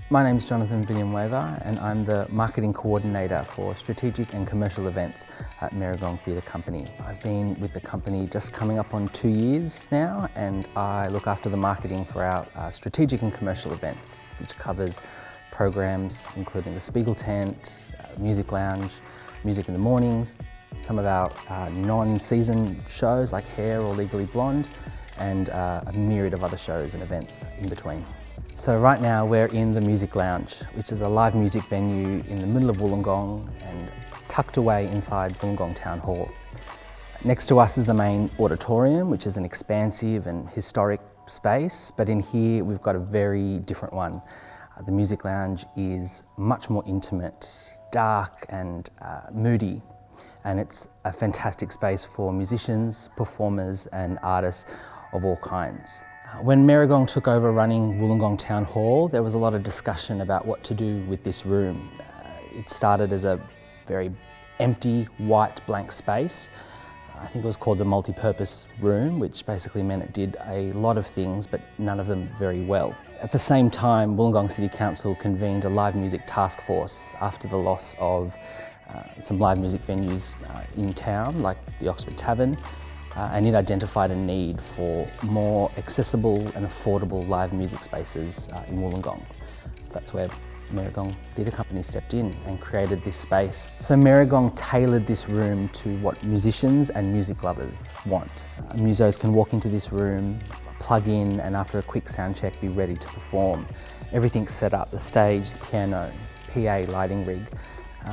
My name is Jonathan Villanueva and I'm the Marketing Coordinator for Strategic and Commercial Events at Merrigong Theatre Company. I've been with the company just coming up on 2 years now, and I look after the marketing for our strategic and commercial events, which covers programs including the Spiegel Tent, Music Lounge, Music in the Mornings, some of our non-season shows like Hair or Legally Blonde, and a myriad of other shows and events in between. So right now we're in the Music Lounge, which is a live music venue in the middle of Wollongong and tucked away inside Wollongong Town Hall. Next to us is the main auditorium, which is an expansive and historic space, but in here we've got a very different one. The Music Lounge is much more intimate, dark and moody, and it's a fantastic space for musicians, performers and artists of all kinds. When Merrigong took over running Wollongong Town Hall, there was a lot of discussion about what to do with this room. It started as a very empty, white, blank space. I think it was called the multi-purpose room, which basically meant it did a lot of things, but none of them very well. At the same time, Wollongong City Council convened a live music task force after the loss of some live music venues in town, like the Oxford Tavern, and it identified a need for more accessible and affordable live music spaces in Wollongong. So that's where Merrigong Theatre Company stepped in and created this space. So Merrigong tailored this room to what musicians and music lovers want. Musos can walk into this room, plug in, and after a quick sound check be ready to perform. Everything's set up, the stage, the piano, PA, lighting rig,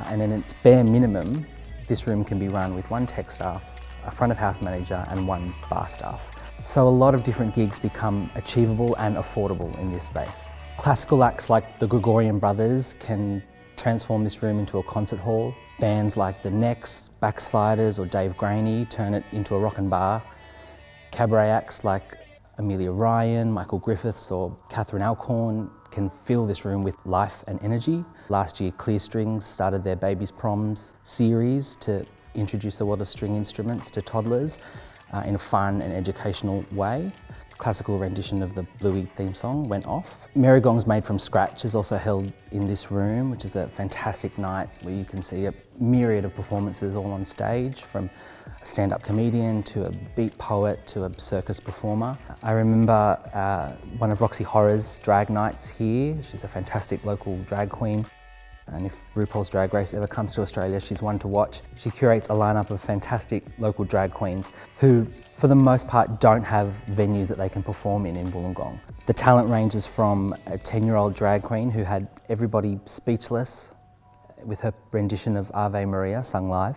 and in its bare minimum, this room can be run with one tech staff, a front of house manager and one bar staff. So a lot of different gigs become achievable and affordable in this space. Classical acts like the Gregorian Brothers can transform this room into a concert hall. Bands like the Necks, Backsliders or Dave Graney turn it into a rock and bar. Cabaret acts like Amelia Ryan, Michael Griffiths or Catherine Alcorn can fill this room with life and energy. Last year Clear Strings started their Babies Proms series to introduce the world of string instruments to toddlers in a fun and educational way. The classical rendition of the Bluey theme song went off. Merrigong's Made from Scratch is also held in this room, which is a fantastic night where you can see a myriad of performances all on stage, from a stand-up comedian to a beat poet to a circus performer. I remember one of Roxy Horror's drag nights here. She's a fantastic local drag queen. And if RuPaul's Drag Race ever comes to Australia, she's one to watch. She curates a lineup of fantastic local drag queens who, for the most part, don't have venues that they can perform in Wollongong. The talent ranges from a 10-year-old drag queen who had everybody speechless with her rendition of Ave Maria sung live.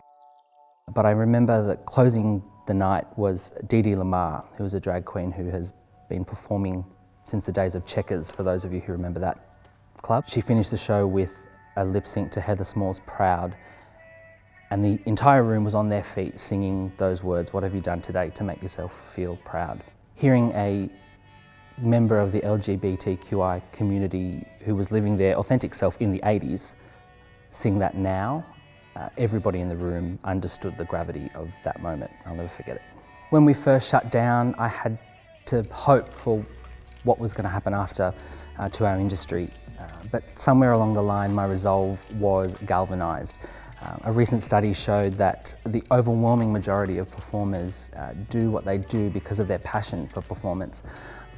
But I remember that closing the night was Dee Dee Lamar, who was a drag queen who has been performing since the days of Checkers, for those of you who remember that club. She finished the show with a lip sync to Heather Small's Proud, and the entire room was on their feet singing those words, "What have you done today to make yourself feel proud?" Hearing a member of the LGBTQI community who was living their authentic self in the 80s sing that now, everybody in the room understood the gravity of that moment. I'll never forget it. When we first shut down, I had to hope for what was going to happen after to our industry. But somewhere along the line, my resolve was galvanised. A recent study showed that the overwhelming majority of performers do what they do because of their passion for performance,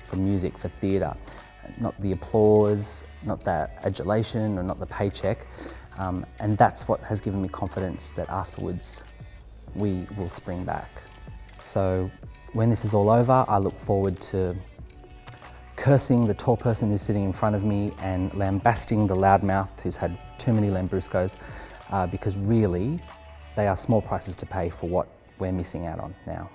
for music, for theatre. Not the applause, not the adulation, or not the paycheck. And that's what has given me confidence that afterwards we will spring back. So when this is all over, I look forward to cursing the tall person who's sitting in front of me and lambasting the loudmouth who's had too many Lambruscos, because really they are small prices to pay for what we're missing out on now.